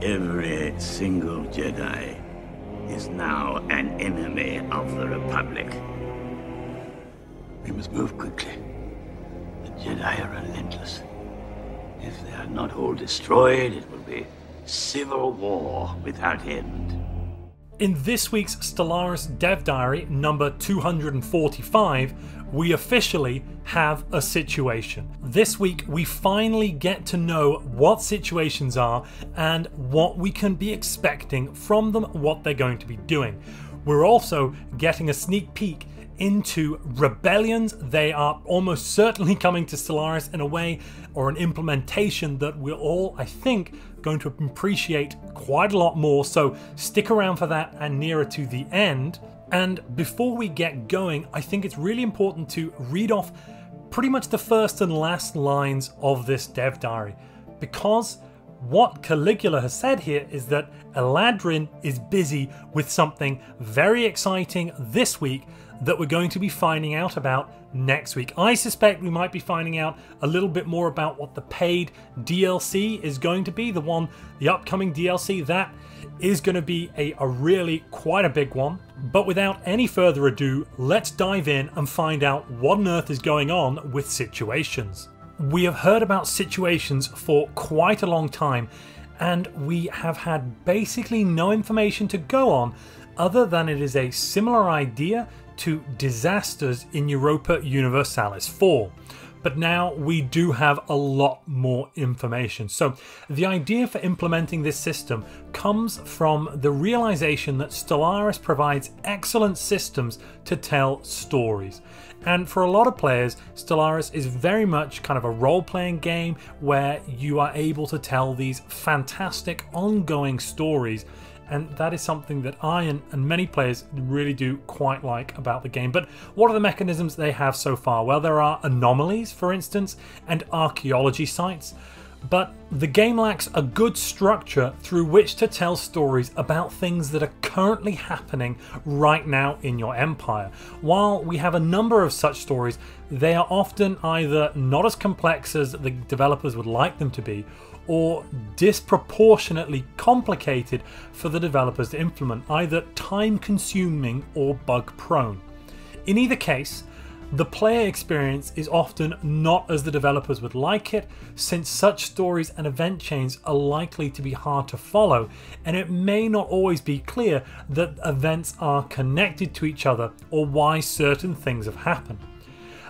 Every single Jedi is now an enemy of the Republic. We must move quickly. The Jedi are relentless. If they are not all destroyed, it will be civil war without end. In this week's Stellaris Dev Diary, number 245, we officially have a situation. This week, we finally get to know what situations are and what we can be expecting from them, what they're going to be doing. We're also getting a sneak peek into rebellions. They are almost certainly coming to Stellaris in a way or an implementation that we're all, I think, going to appreciate quite a lot more. So stick around for that and nearer to the end. And before we get going, I think it's really important to read off pretty much the first and last lines of this dev diary, because what Caligula has said here is that Eladrin is busy with something very exciting this week that we're going to be finding out about next week. I suspect we might be finding out a little bit more about what the paid DLC is going to be, the upcoming DLC. That is going to be a really quite a big one. But without any further ado, let's dive in and find out what on earth is going on with situations. We have heard about situations for quite a long time, and we have had basically no information to go on other than it is a similar idea to disasters in Europa Universalis 4. But now we do have a lot more information. So the idea for implementing this system comes from the realization that Stellaris provides excellent systems to tell stories. And for a lot of players, Stellaris is very much kind of a role-playing game where you are able to tell these fantastic ongoing stories. And that is something that I and many players really do quite like about the game. But what are the mechanisms they have so far? Well, there are anomalies, for instance, and archaeology sites. But the game lacks a good structure through which to tell stories about things that are currently happening right now in your empire. While we have a number of such stories, they are often either not as complex as the developers would like them to be, or disproportionately complicated for the developers to implement, either time-consuming or bug-prone. In either case, the player experience is often not as the developers would like it, since such stories and event chains are likely to be hard to follow, and it may not always be clear that events are connected to each other or why certain things have happened.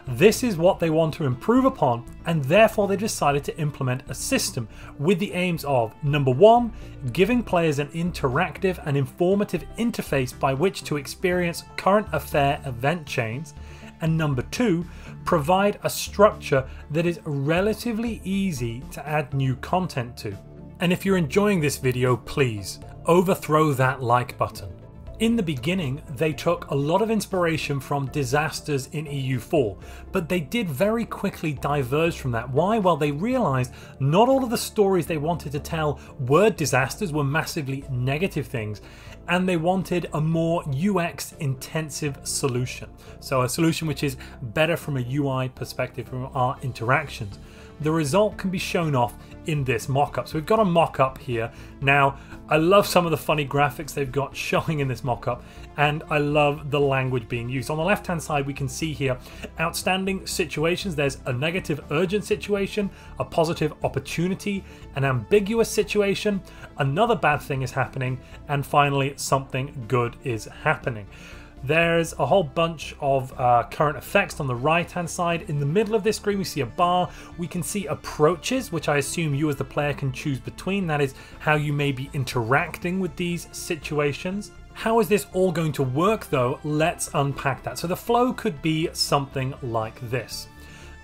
This is what they want to improve upon, and therefore they decided to implement a system with the aims of, number one, giving players an interactive and informative interface by which to experience current affair event chains, and number two, provide a structure that is relatively easy to add new content to. And if you're enjoying this video, please overthrow that like button. In the beginning, they took a lot of inspiration from disasters in EU4, but they did very quickly diverge from that. Why? Well, they realized not all of the stories they wanted to tell were disasters, were massively negative things, and they wanted a more UX intensive solution. So a solution which is better from a UI perspective, from our interactions. The result can be shown off in this mock-up. So we've got a mock-up here. Now, I love some of the funny graphics they've got showing in this mock-up, and I love the language being used. On the left-hand side, we can see here outstanding situations. There's a negative urgent situation, a positive opportunity, an ambiguous situation, another bad thing is happening, and finally, something good is happening. There's a whole bunch of current effects on the right hand side. In the middle of this screen we see a bar. We can see approaches, which I assume you as the player can choose between. That is how you may be interacting with these situations. How is this all going to work though? Let's unpack that. So the flow could be something like this.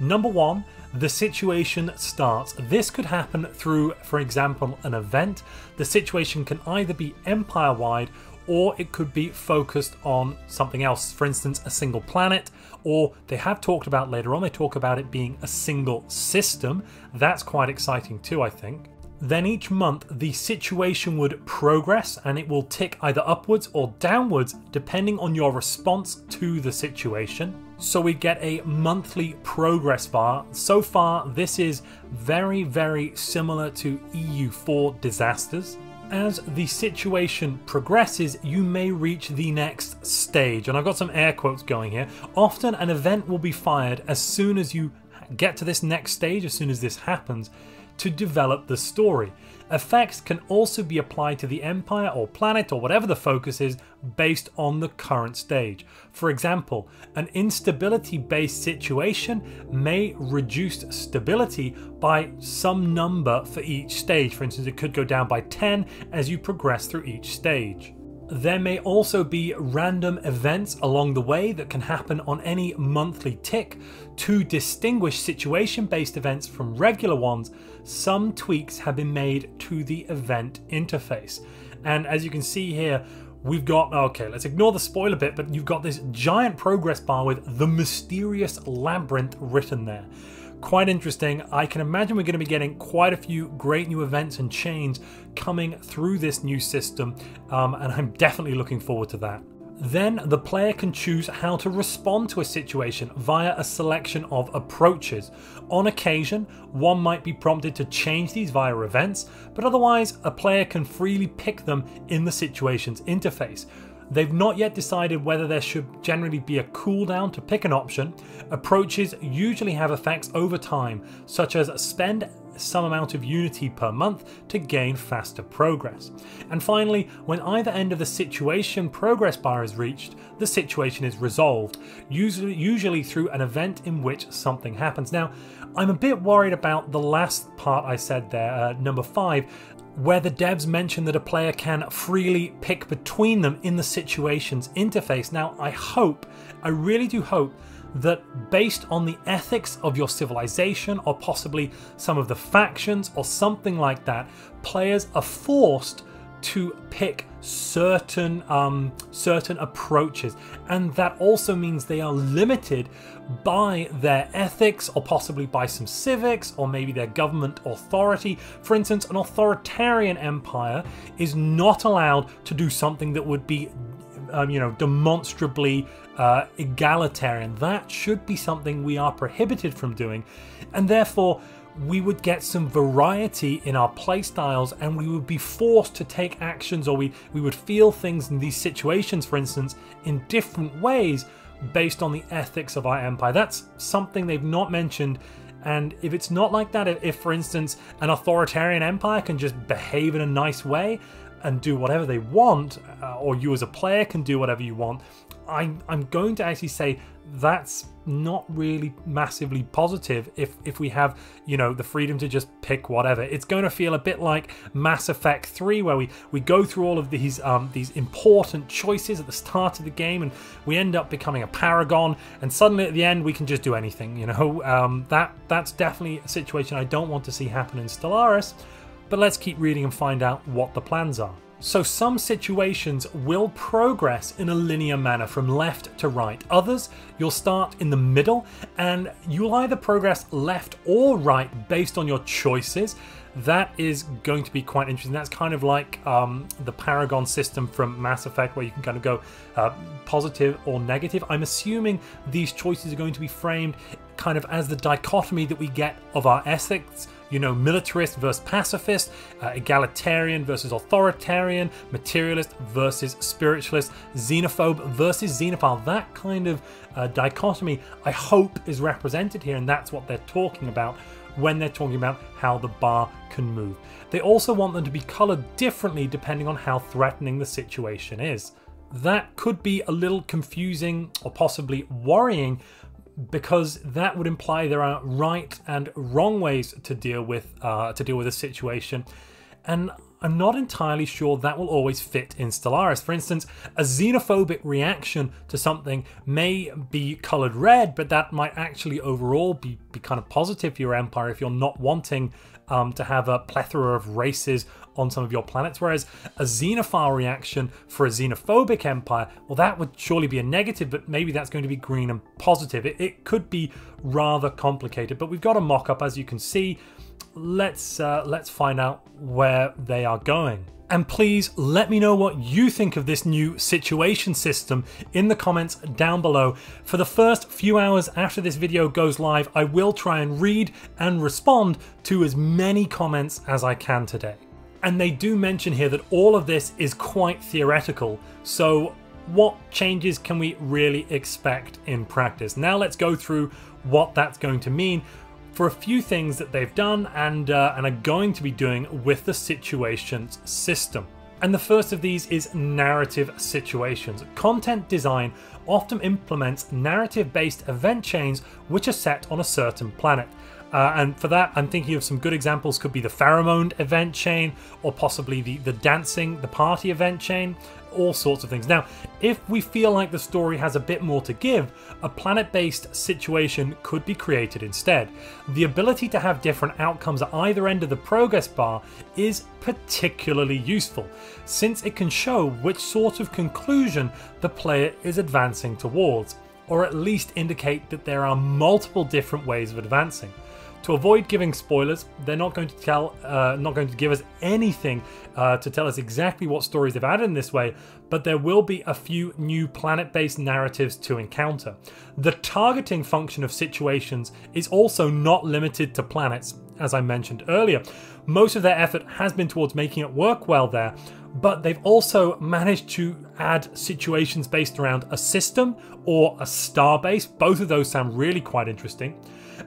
Number one, the situation starts. This could happen through, for example, an event. The situation can either be empire-wide or it could be focused on something else, for instance, a single planet, or they have talked about later on, they talk about it being a single system. That's quite exciting too, I think. Then each month the situation would progress and it will tick either upwards or downwards depending on your response to the situation. So we get a monthly progress bar. So far this is very, very similar to EU4 disasters. As the situation progresses, you may reach the next stage, and I've got some air quotes going here. Often an event will be fired as soon as you get to this next stage, as soon as this happens, to develop the story. Effects can also be applied to the Empire or planet or whatever the focus is based on the current stage. For example, an instability-based situation may reduce stability by some number for each stage. For instance, it could go down by 10 as you progress through each stage. There may also be random events along the way that can happen on any monthly tick. To distinguish situation-based events from regular ones, some tweaks have been made to the event interface. And as you can see here, we've got, okay, let's ignore the spoiler bit, but you've got this giant progress bar with the mysterious labyrinth written there. Quite interesting. I can imagine we're going to be getting quite a few great new events and chains coming through this new system, and I'm definitely looking forward to that. Then the player can choose how to respond to a situation via a selection of approaches. On occasion, one might be prompted to change these via events, but otherwise a player can freely pick them in the situation's interface. They've not yet decided whether there should generally be a cooldown to pick an option. Approaches usually have effects over time, such as spend some amount of Unity per month to gain faster progress. And finally, when either end of the situation progress bar is reached, the situation is resolved, usually through an event in which something happens. Now, I'm a bit worried about the last part I said there, number 5, where the devs mention that a player can freely pick between them in the situation's interface. Now, I really do hope that based on the ethics of your civilization, or possibly some of the factions or something like that, players are forced to pick certain approaches, and that also means they are limited by their ethics, or possibly by some civics, or maybe their government authority. For instance, an authoritarian empire is not allowed to do something that would be demonstrably egalitarian. That should be something we are prohibited from doing, and therefore we would get some variety in our playstyles, and we would be forced to take actions, or we would feel things in these situations, for instance, in different ways based on the ethics of our empire. That's something they've not mentioned. And if it's not like that, if for instance an authoritarian empire can just behave in a nice way and do whatever they want, or you as a player can do whatever you want, I'm going to actually say that's not really massively positive if we have, the freedom to just pick whatever. It's going to feel a bit like Mass Effect 3, where we go through all of these important choices at the start of the game, and we end up becoming a paragon, and suddenly at the end we can just do anything. That's definitely a situation I don't want to see happen in Stellaris. But let's keep reading and find out what the plans are. So some situations will progress in a linear manner from left to right. Others, you'll start in the middle, and you'll either progress left or right based on your choices. That is going to be quite interesting. That's kind of like the Paragon system from Mass Effect, where you can kind of go positive or negative. I'm assuming these choices are going to be framed kind of as the dichotomy that we get of our ethics. Militarist versus pacifist, egalitarian versus authoritarian, materialist versus spiritualist, xenophobe versus xenophile. That kind of dichotomy, I hope, is represented here, and that's what they're talking about when they're talking about how the bar can move. They also want them to be colored differently depending on how threatening the situation is. That could be a little confusing or possibly worrying, because that would imply there are right and wrong ways to deal with a situation, and I'm not entirely sure that will always fit in Stellaris. For instance, a xenophobic reaction to something may be colored red, but that might actually overall be kind of positive for your empire if you're not wanting to have a plethora of races on some of your planets. Whereas a xenophile reaction for a xenophobic empire, well, that would surely be a negative, but maybe that's going to be green and positive. It could be rather complicated, but we've got a mock-up, as you can see. Let's find out where they are going. And please let me know what you think of this new situation system in the comments down below. For the first few hours after this video goes live, I will try and read and respond to as many comments as I can today. And they do mention here that all of this is quite theoretical, so what changes can we really expect in practice? Now let's go through what that's going to mean for a few things that they've done and are going to be doing with the situations system. And the first of these is narrative situations. Content design often implements narrative-based event chains which are set on a certain planet. And for that, I'm thinking of some good examples. Could be the pheromone event chain, or possibly the dancing, the party event chain, all sorts of things. Now, if we feel like the story has a bit more to give, a planet-based situation could be created instead. The ability to have different outcomes at either end of the progress bar is particularly useful, since it can show which sort of conclusion the player is advancing towards, or at least indicate that there are multiple different ways of advancing. To avoid giving spoilers, they're not going to give us anything to tell us exactly what stories they've added in this way, but there will be a few new planet-based narratives to encounter. The targeting function of situations is also not limited to planets, as I mentioned earlier. Most of their effort has been towards making it work well there, but they've also managed to add situations based around a system or a star base. Both of those sound really quite interesting.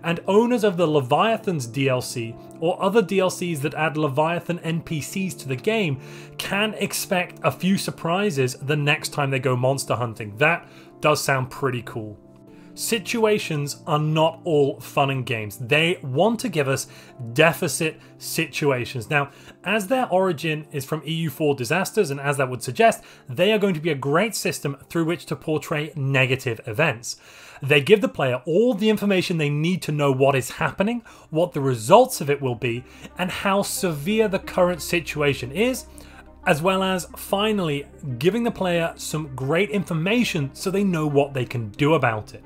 And owners of the Leviathans DLC or other DLCs that add Leviathan NPCs to the game can expect a few surprises the next time they go monster hunting. That does sound pretty cool. Situations are not all fun and games. They want to give us deficit situations. Now, as their origin is from EU4 disasters, and as that would suggest, they are going to be a great system through which to portray negative events. They give the player all the information they need to know what is happening, what the results of it will be, and how severe the current situation is, as well as finally giving the player some great information so they know what they can do about it.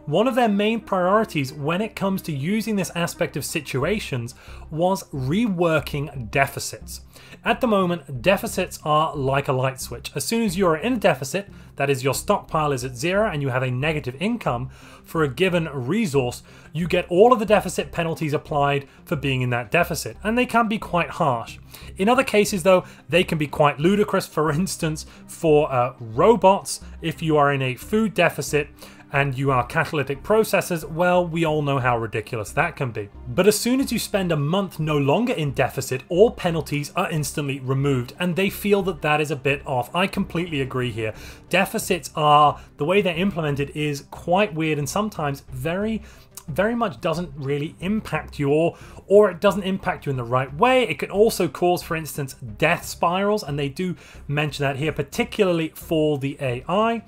One of their main priorities when it comes to using this aspect of situations was reworking deficits. At the moment, deficits are like a light switch. As soon as you're in a deficit, that is, your stockpile is at 0 and you have a negative income for a given resource, you get all of the deficit penalties applied for being in that deficit, and they can be quite harsh. In other cases though, they can be quite ludicrous. For instance, for robots, if you are in a food deficit and you are catalytic processors, well, we all know how ridiculous that can be. But as soon as you spend a month no longer in deficit, all penalties are instantly removed, and they feel that that is a bit off. I completely agree here. Deficits are, the way they're implemented is quite weird, and sometimes very much doesn't really impact you, or it doesn't impact you in the right way. It can also cause, for instance, death spirals, and they do mention that here, particularly for the AI.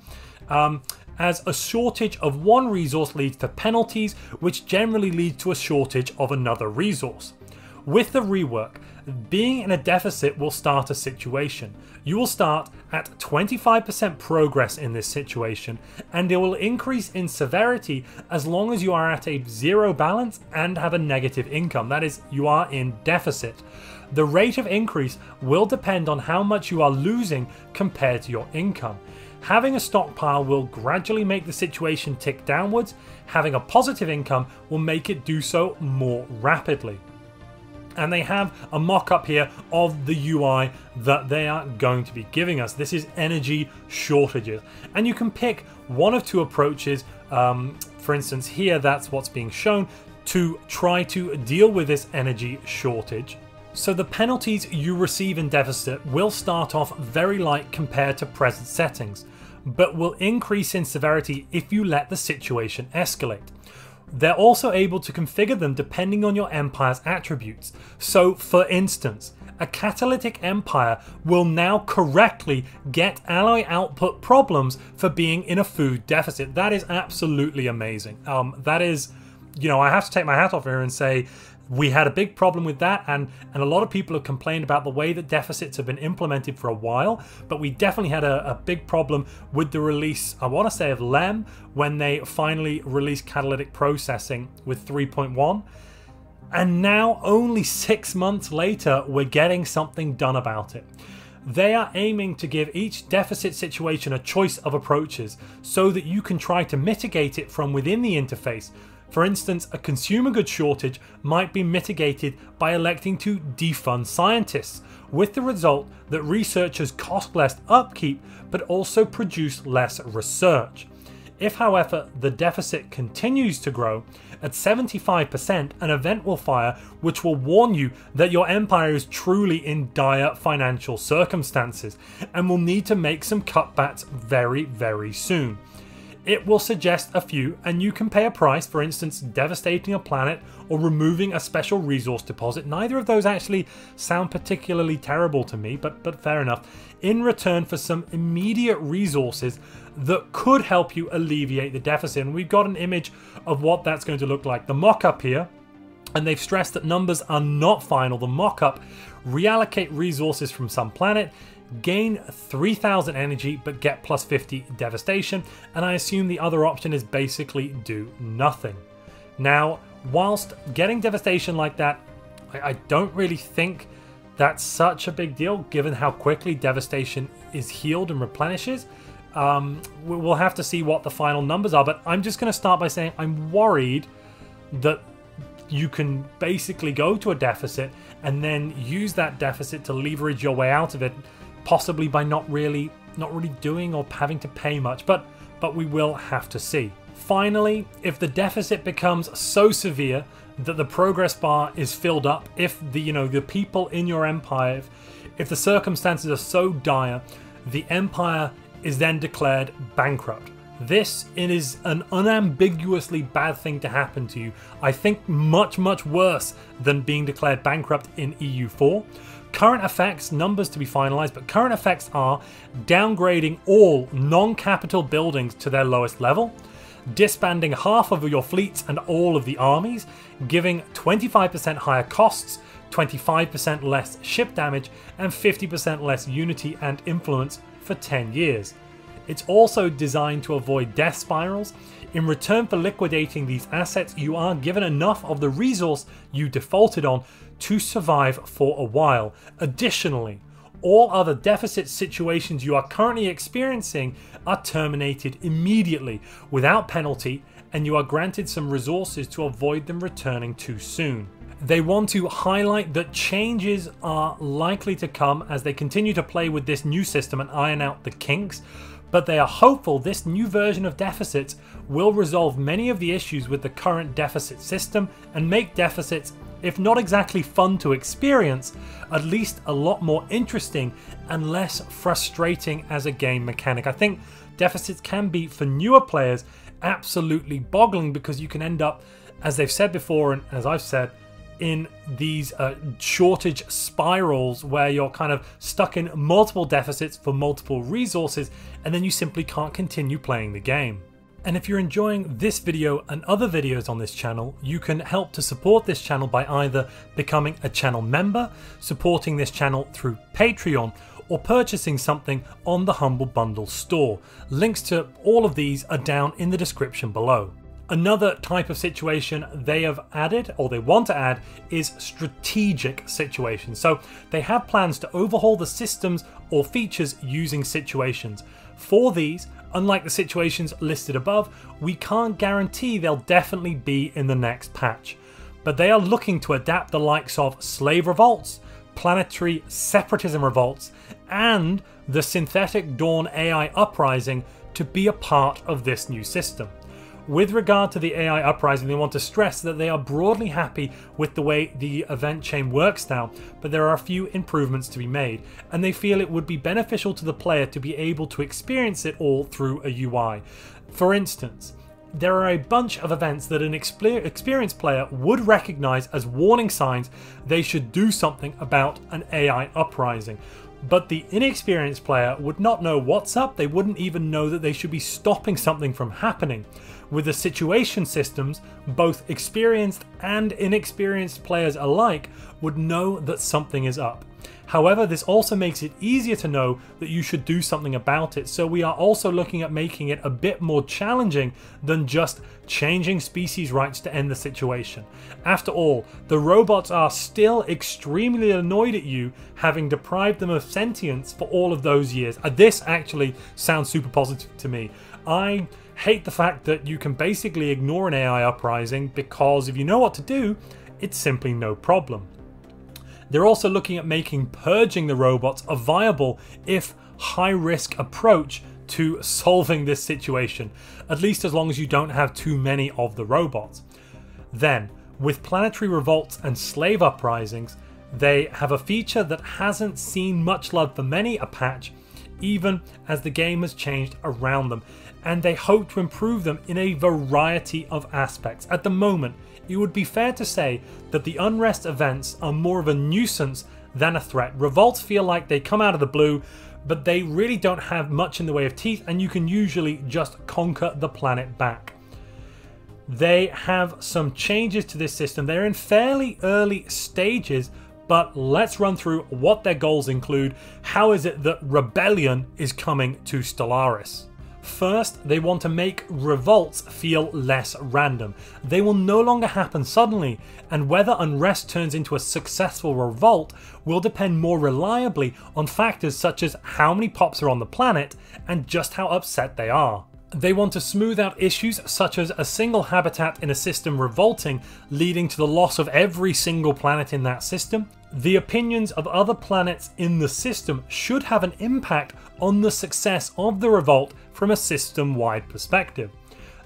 As a shortage of one resource leads to penalties, which generally lead to a shortage of another resource. With the rework, being in a deficit will start a situation. You will start at 25% progress in this situation, and it will increase in severity as long as you are at a 0 balance and have a negative income. That is, you are in deficit. The rate of increase will depend on how much you are losing compared to your income. Having a stockpile will gradually make the situation tick downwards. Having a positive income will make it do so more rapidly. And they have a mock-up here of the UI that they are going to be giving us. This is energy shortages. And you can pick one of two approaches. For instance, here that's what's being shown to try to deal with this energy shortage. So the penalties you receive in deficit will start off very light compared to present settings, but will increase in severity if you let the situation escalate. They're also able to configure them depending on your empire's attributes. So for instance, a catalytic empire will now correctly get alloy output problems for being in a food deficit. That is absolutely amazing. That is, I have to take my hat off here and say, we had a big problem with that, and a lot of people have complained about the way that deficits have been implemented for a while, but we definitely had a big problem with the release, I want to say, of LEM, when they finally released catalytic processing with 3.1. And now, only 6 months later, we're getting something done about it. They are aiming to give each deficit situation a choice of approaches so that you can try to mitigate it from within the interface. For instance, a consumer goods shortage might be mitigated by electing to defund scientists, with the result that researchers cost less upkeep but also produce less research. If, however, the deficit continues to grow, at 75%, an event will fire which will warn you that your empire is truly in dire financial circumstances and will need to make some cutbacks very, very soon. It will suggest a few, and you can pay a price, for instance, devastating a planet or removing a special resource deposit. Neither of those actually sound particularly terrible to me, but fair enough, in return for some immediate resources that could help you alleviate the deficit. And we've got an image of what that's going to look like. The mock-up here, and they've stressed that numbers are not final. The mock-up: reallocate resources from some planet, gain 3000 energy but get plus 50 devastation, and I assume the other option is basically do nothing. Now, whilst getting devastation like that, I don't really think that's such a big deal given how quickly devastation is healed and replenishes. We'll have to see what the final numbers are, but I'm just going to start by saying I'm worried that you can basically go to a deficit and then use that deficit to leverage your way out of it, possibly by not really doing or having to pay much, but we will have to see. Finally, if the deficit becomes so severe that the progress bar is filled up, if the people in your empire, if the circumstances are so dire, the empire is then declared bankrupt. This is an unambiguously bad thing to happen to you. I think much worse than being declared bankrupt in EU4. Current effects, numbers to be finalized, but current effects are downgrading all non-capital buildings to their lowest level, disbanding half of your fleets and all of the armies, giving 25% higher costs, 25% less ship damage, and 50% less unity and influence for 10 years. It's also designed to avoid death spirals. In return for liquidating these assets, you are given enough of the resource you defaulted on to survive for a while. Additionally, all other deficit situations you are currently experiencing are terminated immediately without penalty, and you are granted some resources to avoid them returning too soon. They want to highlight that changes are likely to come as they continue to play with this new system and iron out the kinks, but they are hopeful this new version of deficits will resolve many of the issues with the current deficit system and make deficits, if not exactly fun to experience, at least a lot more interesting and less frustrating as a game mechanic. I think deficits can be, for newer players, absolutely boggling because you can end up, as they've said before and as I've said, in these shortage spirals where you're kind of stuck in multiple deficits for multiple resources, and then you simply can't continue playing the game. And if you're enjoying this video and other videos on this channel, you can help to support this channel by either becoming a channel member, supporting this channel through Patreon, or purchasing something on the Humble Bundle store. Links to all of these are down in the description below. Another type of situation they have added, or they want to add, is strategic situations. So they have plans to overhaul the systems or features using situations. For these, unlike the situations listed above, we can't guarantee they'll definitely be in the next patch. But they are looking to adapt the likes of slave revolts, planetary separatism revolts, and the synthetic dawn AI uprising to be a part of this new system. With regard to the AI uprising, they want to stress that they are broadly happy with the way the event chain works now, but there are a few improvements to be made, and they feel it would be beneficial to the player to be able to experience it all through a UI. For instance, there are a bunch of events that an experienced player would recognize as warning signs they should do something about an AI uprising. But the inexperienced player would not know what's up, they wouldn't even know that they should be stopping something from happening. With the situation systems, both experienced and inexperienced players alike would know that something is up. However, this also makes it easier to know that you should do something about it, so we are also looking at making it a bit more challenging than just changing species rights to end the situation. After all, the robots are still extremely annoyed at you having deprived them of sentience for all of those years. This actually sounds super positive to me. I hate the fact that you can basically ignore an AI uprising because if you know what to do, it's simply no problem. They're also looking at making purging the robots a viable, if high-risk approach to solving this situation, at least as long as you don't have too many of the robots. Then, with Planetary Revolts and Slave Uprisings, they have a feature that hasn't seen much love for many a patch, even as the game has changed around them, and they hope to improve them in a variety of aspects. At the moment, it would be fair to say that the Unrest events are more of a nuisance than a threat. Revolts feel like they come out of the blue, but they really don't have much in the way of teeth, and you can usually just conquer the planet back. They have some changes to this system. They're in fairly early stages, but let's run through what their goals include. How is it that rebellion is coming to Stellaris? First, they want to make revolts feel less random. They will no longer happen suddenly, and whether unrest turns into a successful revolt will depend more reliably on factors such as how many pops are on the planet and just how upset they are. They want to smooth out issues such as a single habitat in a system revolting, leading to the loss of every single planet in that system. The opinions of other planets in the system should have an impact on the success of the revolt from a system-wide perspective.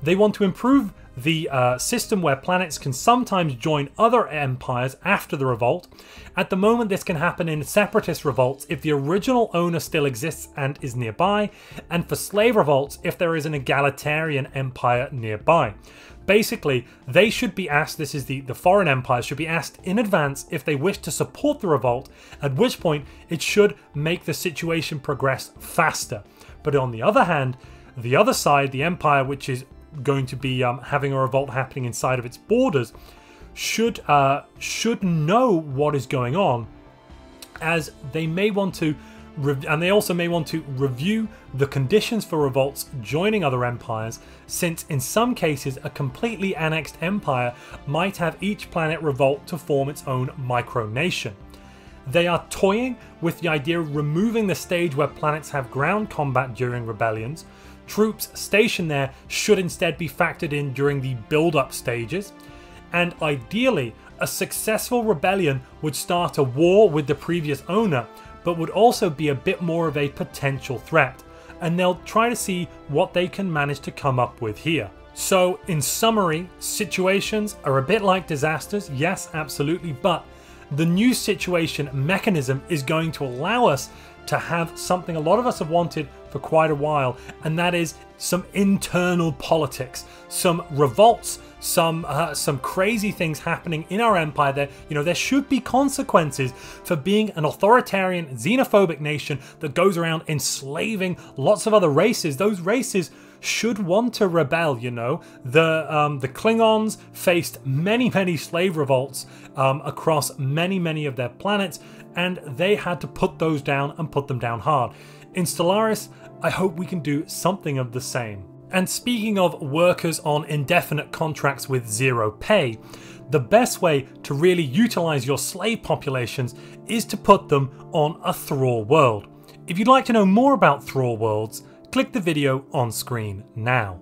They want to improve the system where planets can sometimes join other empires after the revolt. At the moment, this can happen in separatist revolts if the original owner still exists and is nearby, and for slave revolts if there is an egalitarian empire nearby. Basically, they should be asked, this is the foreign empires, should be asked in advance if they wish to support the revolt, at which point it should make the situation progress faster. But on the other hand, the other side, the empire which is going to be having a revolt happening inside of its borders, should know what is going on, as they may want to and they also may want to review the conditions for revolts joining other empires, since in some cases a completely annexed empire might have each planet revolt to form its own micronation. They are toying with the idea of removing the stage where planets have ground combat during rebellions. Troops stationed there should instead be factored in during the build-up stages, and ideally a successful rebellion would start a war with the previous owner, but would also be a bit more of a potential threat, and they'll try to see what they can manage to come up with here. So in summary, situations are a bit like disasters, yes, absolutely, but the new situation mechanism is going to allow us to have something a lot of us have wanted for quite a while, and that is some internal politics, some revolts, some crazy things happening in our empire. There should be consequences for being an authoritarian, xenophobic nation that goes around enslaving lots of other races. Those races should want to rebel, The Klingons faced many slave revolts across many of their planets, and they had to put those down and put them down hard. In Stellaris, I hope we can do something of the same. And speaking of workers on indefinite contracts with zero pay, the best way to really utilize your slave populations is to put them on a thrall world. If you'd like to know more about thrall worlds, click the video on screen now.